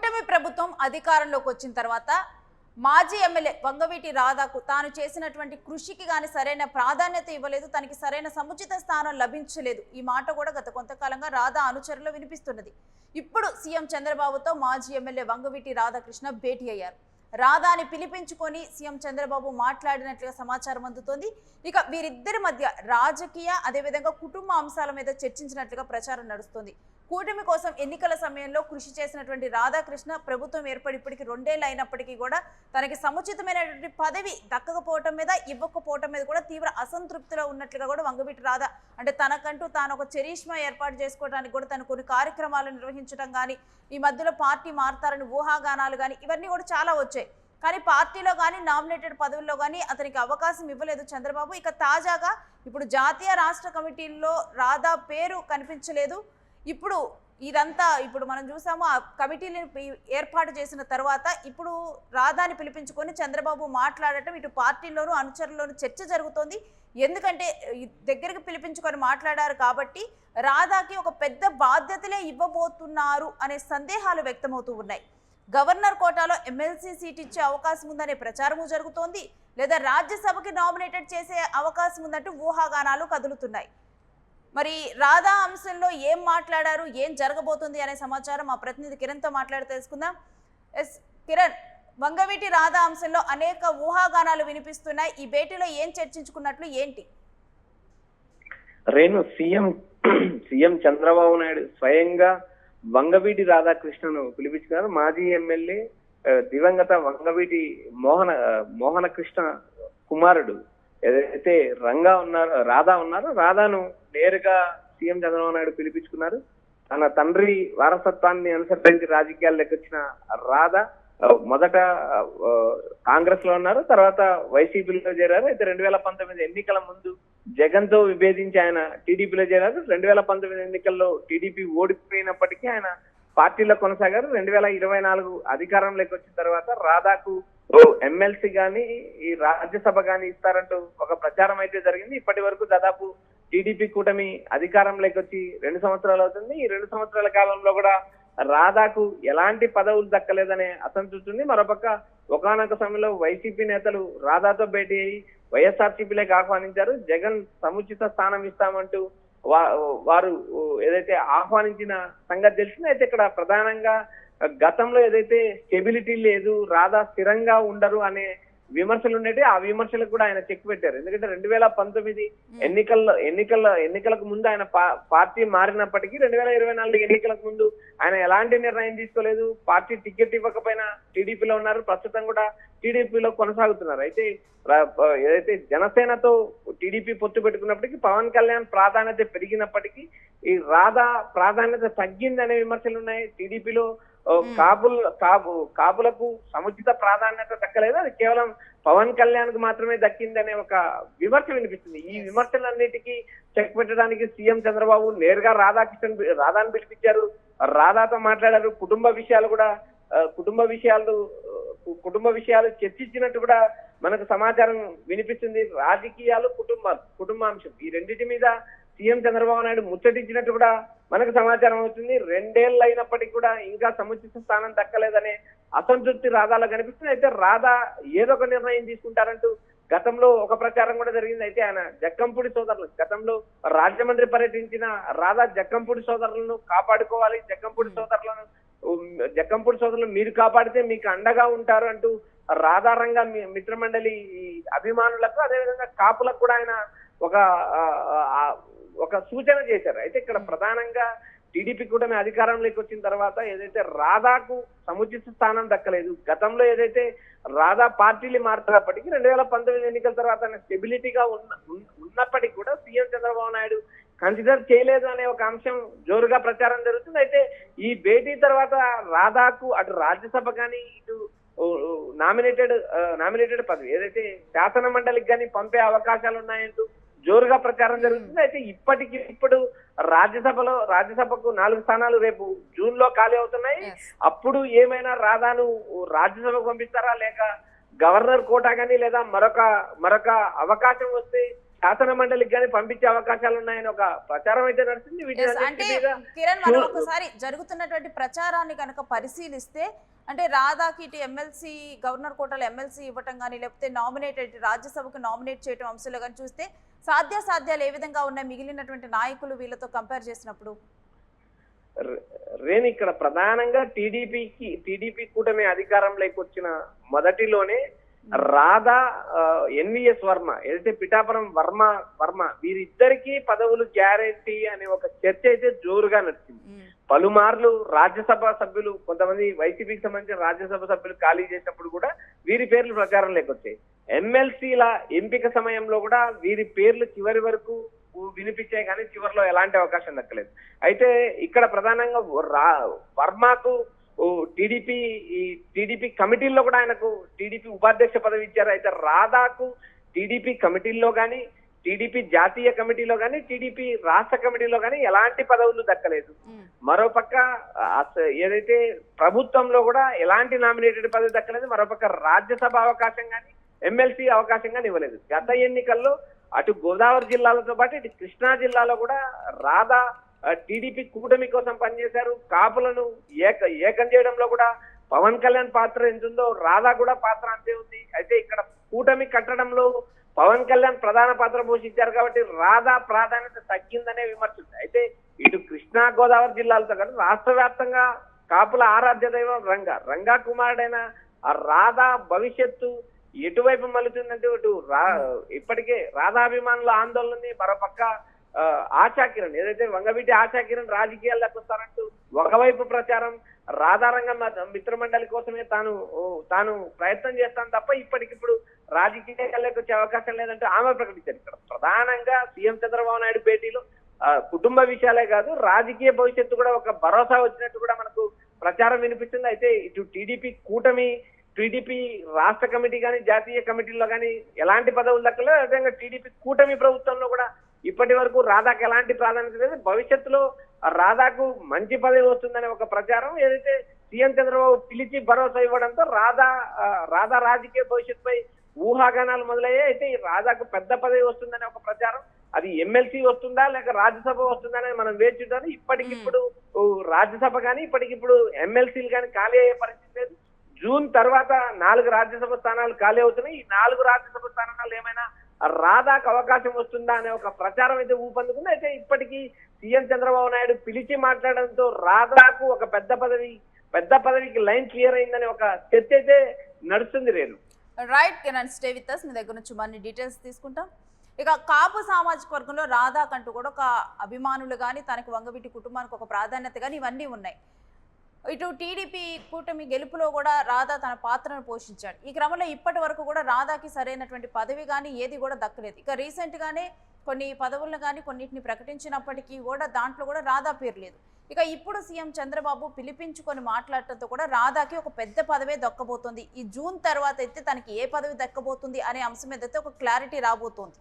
కూటమి ప్రభుత్వం అధికారంలోకి వచ్చిన తర్వాత మాజీ ఎమ్మెల్యే వంగవీటి రాధాకు తాను చేసినటువంటి కృషికి గాని సరైన ప్రాధాన్యత ఇవ్వలేదు, తనకి సరైన సముచిత స్థానం లభించలేదు. ఈ మాట కూడా గత కొంతకాలంగా రాధా అనుచరులు వినిపిస్తున్నది. ఇప్పుడు సీఎం చంద్రబాబుతో మాజీ ఎమ్మెల్యే వంగవీటి రాధాకృష్ణ భేటీ అయ్యారు. రాధాని పిలిపించుకొని సీఎం చంద్రబాబు మాట్లాడినట్లుగా సమాచారం అందుతోంది. ఇక వీరిద్దరి మధ్య రాజకీయ అదేవిధంగా కుటుంబ అంశాల మీద చర్చించినట్లుగా ప్రచారం నడుస్తుంది. కూటమి కోసం ఎన్నికల సమయంలో కృషి చేసినటువంటి రాధాకృష్ణ ప్రభుత్వం ఏర్పడి ఇప్పటికి 2 ఏళ్ళు అయినప్పటికీ కూడా తనకి సముచితమైనటువంటి పదవి దక్కకపోవటం మీద ఇవ్వకపోవటం మీద కూడా తీవ్ర అసంతృప్తిలో ఉన్నట్లుగా కూడా వంగవీటి రాధా అంటే తనకంటూ తాను ఒక చరిష్మా ఏర్పాటు చేసుకోవడానికి కూడా తను కొన్ని కార్యక్రమాలు నిర్వహించడం కానీ, ఈ మధ్యలో పార్టీ మారుతారని ఊహాగానాలు కానీ ఇవన్నీ కూడా చాలా వచ్చాయి. కానీ పార్టీలో కానీ నామినేటెడ్ పదవుల్లో కానీ అతనికి అవకాశం ఇవ్వలేదు చంద్రబాబు. ఇక తాజాగా ఇప్పుడు జాతీయ రాష్ట్ర కమిటీల్లో రాధా పేరు కనిపించలేదు. ఇప్పుడు ఇదంతా ఇప్పుడు మనం చూసాము, ఆ కమిటీని ఏర్పాటు చేసిన తర్వాత ఇప్పుడు రాధాని పిలిపించుకొని చంద్రబాబు మాట్లాడటం ఇటు పార్టీలోనూ అనుచరుల్లోనూ చర్చ జరుగుతోంది. ఎందుకంటే దగ్గరికి పిలిపించుకొని మాట్లాడారు కాబట్టి రాధాకి ఒక పెద్ద బాధ్యతలే ఇవ్వబోతున్నారు అనే సందేహాలు వ్యక్తమవుతూ ఉన్నాయి. గవర్నర్ కోటాలో ఎమ్మెల్సీ సీట్ ఇచ్చే అవకాశం ఉందనే ప్రచారము జరుగుతోంది, లేదా రాజ్యసభకి నామినేటెడ్ చేసే అవకాశం ఉందంటూ ఊహాగానాలు కదులుతున్నాయి. మరి రాధా అంశంలో ఏం మాట్లాడారు, ఏం జరగబోతుంది అనే సమాచారం మా ప్రతినిధి కిరణ్తో మాట్లాడి తెలుసుకుందాం. ఎస్ కిరణ్, వంగవీటి రాధా అంశంలో అనేక ఊహాగానాలు వినిపిస్తున్నాయి. ఈ భేటీలో ఏం చర్చించుకున్నట్లు ఏంటి? రేణు, సీఎం చంద్రబాబు నాయుడు స్వయంగా వంగవీటి రాధాకృష్ణను పిలిపించుకున్నారు. మాజీ ఎమ్మెల్యే దివంగత వంగవీటి మోహన కృష్ణ కుమారుడు ఏదైతే రాధా ఉన్నారో రాధాను నేరుగా సీఎం చంద్రబాబు నాయుడు పిలిపించుకున్నారు. తన తండ్రి వారసత్వాన్ని అనుసరించి రాజకీయాల్లోకి వచ్చిన రాధా మొదట కాంగ్రెస్ లో ఉన్నారు, తర్వాత వైసీపీలో చేరారు. అయితే 2019 ఎన్నికల ముందు జగన్ తో విభేదించి ఆయన టీడీపీలో చేరారు. 2019 ఎన్నికల్లో టీడీపీ ఓడిపోయినప్పటికీ ఆయన పార్టీలో కొనసాగారు. 2024 అధికారంలోకి వచ్చిన తర్వాత రాధాకు ఎమ్మెల్సీ గాని ఈ రాజ్యసభ గాని ఇస్తారంటూ ఒక ప్రచారం అయితే జరిగింది. ఇప్పటి వరకు దాదాపు టీడీపీ కూటమి అధికారంలోకి వచ్చి 2 సంవత్సరాలు అవుతుంది. ఈ 2 సంవత్సరాల కాలంలో కూడా రాధాకు ఎలాంటి పదవులు దక్కలేదనే అసంతృప్తి ఉంది. మరోపక్క ఒకానొక సమయంలో వైసీపీ నేతలు రాధాతో భేటీ అయ్యి వైఎస్ఆర్సీపీలోకి ఆహ్వానించారు. జగన్ సముచిత స్థానం ఇస్తామంటూ వారు ఏదైతే ఆహ్వానించిన సంగతి తెలిసింది. అయితే ఇక్కడ ప్రధానంగా గతంలో ఏదైతే స్టెబిలిటీ లేదు, రాధా స్థిరంగా ఉండరు అనే విమర్శలు ఉండేవి. ఆ విమర్శలకు కూడా ఆయన చెక్ పెట్టారు. ఎందుకంటే 2019 ఎన్నికలకు ముందు ఆయన పార్టీ మారినప్పటికీ 2024 ఎన్నికలకు ముందు ఆయన ఎలాంటి నిర్ణయం తీసుకోలేదు. పార్టీ టికెట్ ఇవ్వకపోయినా టీడీపీలో ఉన్నారు, ప్రస్తుతం కూడా టీడీపీలో కొనసాగుతున్నారు. అయితే ఏదైతే జనసేనతో టీడీపీ పొత్తు పెట్టుకున్నప్పటికీ పవన్ కళ్యాణ్ ప్రాధాన్యత పెరిగినప్పటికీ ఈ రాధా ప్రాధాన్యత తగ్గిందనే విమర్శలు ఉన్నాయి. టీడీపీలో కాపులకు సముచిత ప్రాధాన్యత దక్కలేదు, అది కేవలం పవన్ కళ్యాణ్ కు మాత్రమే దక్కిందనే ఒక విమర్శ వినిపిస్తుంది. ఈ విమర్శలన్నిటికీ చెక్ పెట్టడానికి సీఎం చంద్రబాబు నేరుగా రాధాను పిలిపించారు, రాధాతో మాట్లాడారు. కుటుంబ విషయాలు చర్చించినట్టు కూడా మనకు సమాచారం వినిపిస్తుంది. రాజకీయాలు, కుటుంబాంశం ఈ రెండింటి మీద సీఎం చంద్రబాబు నాయుడు ముచ్చటించినట్టు కూడా మనకు సమాచారం అవుతుంది. 2 ఏళ్ళు అయినప్పటికీ కూడా ఇంకా సముచిత స్థానం దక్కలేదనే అసంతృప్తి రాధాలో కనిపిస్తుంది. అయితే రాధా ఏదో ఒక నిర్ణయం తీసుకుంటారంటూ గతంలో ఒక ప్రచారం కూడా జరిగింది. అయితే ఆయన జక్కంపూడి సోదరులు గతంలో రాజమండ్రి పర్యటించిన రాధా జక్కంపూడి సోదరులను కాపాడుకోవాలి, జక్కంపూడి సోదరులు మీరు కాపాడితే మీకు అండగా ఉంటారు అంటూ రాధారంగా మిత్రమండలి అభిమానులకు అదేవిధంగా కాపులకు కూడా ఆయన ఒక సూచన చేశారు. అయితే ఇక్కడ ప్రధానంగా టీడీపీ కూటమి అధికారంలోకి వచ్చిన తర్వాత ఏదైతే రాధాకు సముచిత స్థానం దక్కలేదు, గతంలో ఏదైతే రాధా పార్టీలు మారుతున్నప్పటికీ 2019 ఎన్నికల తర్వాత స్టెబిలిటీగా ఉన్నప్పటికీ కూడా సీఎం చంద్రబాబు నాయుడు కన్సిడర్ చేయలేదు అనే ఒక అంశం జోరుగా ప్రచారం జరుగుతుంది. అయితే ఈ భేటీ తర్వాత రాధాకు అటు రాజ్యసభ కానీ ఇటు నామినేటెడ్ పదవి ఏదైతే శాసన మండలికి కానీ పంపే అవకాశాలు ఉన్నాయంటూ జోరుగా ప్రచారం జరుగుతుంది. అయితే ఇప్పుడు రాజ్యసభకు 4 స్థానాలు రేపు జూన్ లో ఖాళీ అవుతున్నాయి. అప్పుడు ఏమైనా రాధాను రాజ్యసభకు పంపిస్తారా, లేక గవర్నర్ కోటా కానీ లేదా మరొక అవకాశం వస్తే శాసన మండలికి కానీ పంపించే అవకాశాలు ఉన్నాయని ఒక ప్రచారం అయితే నడుస్తుంది. Yes, అంటే కిరణ్ మనం ఒకసారి జరుగుతున్నటువంటి ప్రచారాన్ని కనుక పరిశీలిస్తే అంటే రాధాకి ఇటు ఎమ్మెల్సీ గవర్నర్ కోటలో ఎమ్మెల్సీ ఇవ్వటం కానీ లేకపోతే నామినేటెడ్ రాజ్యసభకు నామినేట్ చేయడం అంశాలు కానీ చూస్తే సాధ్యాలు ఏ విధంగా ఉన్నాయి మిగిలినటువంటి నాయకులు వీళ్ళతో కంపేర్ చేసినప్పుడు? రేణు, ఇక్కడ ప్రధానంగా టీడీపీ కూటమి అధికారంలోకి వచ్చిన మొదటిలోనే రాధా ఎన్విఎస్ వర్మ ఏదైతే పిఠాపురం వర్మ వీరిద్దరికీ పదవులు గ్యారెంటీ అనే ఒక చర్చ అయితే జోరుగా నడిచింది. పలుమార్లు రాజ్యసభ సభ్యులు కొంతమంది వైసీపీకి సంబంధించిన రాజ్యసభ సభ్యులు ఖాళీ చేసినప్పుడు కూడా వీరి పేర్లు ప్రచారం లేకొచ్చాయి. ఎమ్మెల్సీల ఎంపిక సమయంలో కూడా వీరి పేర్లు చివరి వరకు వినిపించాయి కానీ చివరిలో ఎలాంటి అవకాశం దక్కలేదు. అయితే ఇక్కడ ప్రధానంగా వర్మకు టీడీపీ కమిటీల్లో కూడా ఆయనకు టీడీపీ ఉపాధ్యక్ష పదవి ఇచ్చారు. అయితే రాధాకు టీడీపీ కమిటీల్లో కానీ టీడీపీ జాతీయ కమిటీలో కానీ టీడీపీ రాష్ట్ర కమిటీలో కానీ ఎలాంటి పదవులు దక్కలేదు. మరోపక్క ఏదైతే ప్రభుత్వంలో కూడా ఎలాంటి నామినేటెడ్ పదవి దక్కలేదు. మరోపక్క రాజ్యసభ అవకాశం కానీ ఎమ్మెల్సీ అవకాశం కానీ ఇవ్వలేదు. గత ఎన్నికల్లో అటు గోదావరి జిల్లాలతో పాటు ఇటు కృష్ణా జిల్లాలో కూడా రాధా టీడీపీ కూటమి కోసం పనిచేశారు. కాపులను ఏకం చేయడంలో కూడా పవన్ కళ్యాణ్ పాత్ర ఎంత ఉందో రాధా కూడా పాత్ర అంతే ఉంది. అయితే ఇక్కడ కూటమి కట్టడంలో పవన్ కళ్యాణ్ ప్రధాన పాత్ర పోషించారు కాబట్టి రాధా ప్రాధాన్యత తగ్గిందనే విమర్శలు. అయితే ఇటు కృష్ణా గోదావరి జిల్లాలతో కానీ రాష్ట్ర వ్యాప్తంగా కాపుల ఆరాధ్య దైవం రంగా కుమారుడైన ఆ రాధా భవిష్యత్తు ఎటువైపు మలుతుందంటే ఇప్పటికే రాధాభిమానుల ఆందోళన ఉంది. మరోపక్క ఆశాకిరణ్ ఏదైతే వంగవీటి ఆశాకిరణ్ రాజకీయాల్లోకి వస్తారంటూ ఒకవైపు ప్రచారం, రాధారంగం మిత్రమండలి కోసమే తాను ప్రయత్నం చేస్తాను తప్ప ఇప్పటికిప్పుడు రాజకీయాల్లోకి వచ్చే అవకాశం లేదంటూ ఆమె ప్రకటించారు. ఇక్కడ ప్రధానంగా సీఎం చంద్రబాబు నాయుడు భేటీలో కుటుంబ విషయాలే కాదు రాజకీయ భవిష్యత్తు కూడా ఒక భరోసా వచ్చినట్టు కూడా మనకు ప్రచారం వినిపిస్తుంది. అయితే ఇటు టీడీపీ రాష్ట్ర కమిటీ కానీ జాతీయ కమిటీల్లో కానీ ఎలాంటి పదవులు దక్కలేదు. అదేవిధంగా టీడీపీ కూటమి ప్రభుత్వంలో కూడా ఇప్పటి వరకు రాధాకు ఎలాంటి ప్రాధాన్యత లేదు. భవిష్యత్తులో రాధాకు మంచి పదవి వస్తుందనే ఒక ప్రచారం ఏదైతే సీఎం చంద్రబాబు పిలిచి భరోసా ఇవ్వడంతో రాధా రాజకీయ భవిష్యత్తుపై ఊహాగానాలు మొదలయ్యాయి. అయితే ఈ రాధాకు పెద్ద పదవి వస్తుందనే ఒక ప్రచారం, అది ఎమ్మెల్సీ వస్తుందా లేక రాజ్యసభ వస్తుందా అనేది మనం వేచి చూడాలి. ఇప్పటికిప్పుడు రాజ్యసభ కానీ ఇప్పటికిప్పుడు ఎమ్మెల్సీలు కానీ ఖాళీ అయ్యే పరిస్థితి లేదు. జూన్ తర్వాత 4 రాజ్యసభ స్థానాలు ఖాళీ అవుతున్నాయి. ఈ 4 రాజ్యసభ స్థానాలు ఏమైనా రాధాకు అవకాశం వస్తుందా అనే ఒక ప్రచారం అయితే ఊపందుకుంది. అయితే ఇప్పటికీ సీఎం చంద్రబాబు నాయుడు పిలిచి మాట్లాడడంతో రాధాకు ఒక పెద్ద పదవికి లైన్ క్లియర్ అయిందనే ఒక చర్చ అయితే నడుస్తుంది. Renu, right Kiran, stay with us. మీ దగ్గర నుంచి మరిన్ని డీటెయిల్స్ తీసుకుంటాం. ఇక కాపు సామాజిక వర్గంలో రాధాకంటూ కూడా ఒక అభిమానులు కానీ తనకి వంగవీటి కుటుంబానికి ఒక ప్రాధాన్యత కానీ ఇవన్నీ ఉన్నాయి. ఇటు టీడీపీ కూటమి గెలుపులో కూడా రాధా తన పాత్రను పోషించాడు. ఈ క్రమంలో ఇప్పటి వరకు కూడా రాధాకి సరైనటువంటి పదవి కానీ ఏది కూడా దక్కలేదు. ఇక రీసెంట్గానే కొన్ని పదవులను కానీ కొన్నిటిని ప్రకటించినప్పటికీ కూడా దాంట్లో కూడా రాధా పేరు లేదు. ఇక ఇప్పుడు సీఎం చంద్రబాబు పిలిపించుకొని మాట్లాడటంతో కూడా రాధాకి ఒక పెద్ద పదవే దక్కబోతోంది. ఈ జూన్ తర్వాత అయితే తనకి ఏ పదవి దక్కబోతుంది అనే అంశం మీద అయితే ఒక క్లారిటీ రాబోతోంది.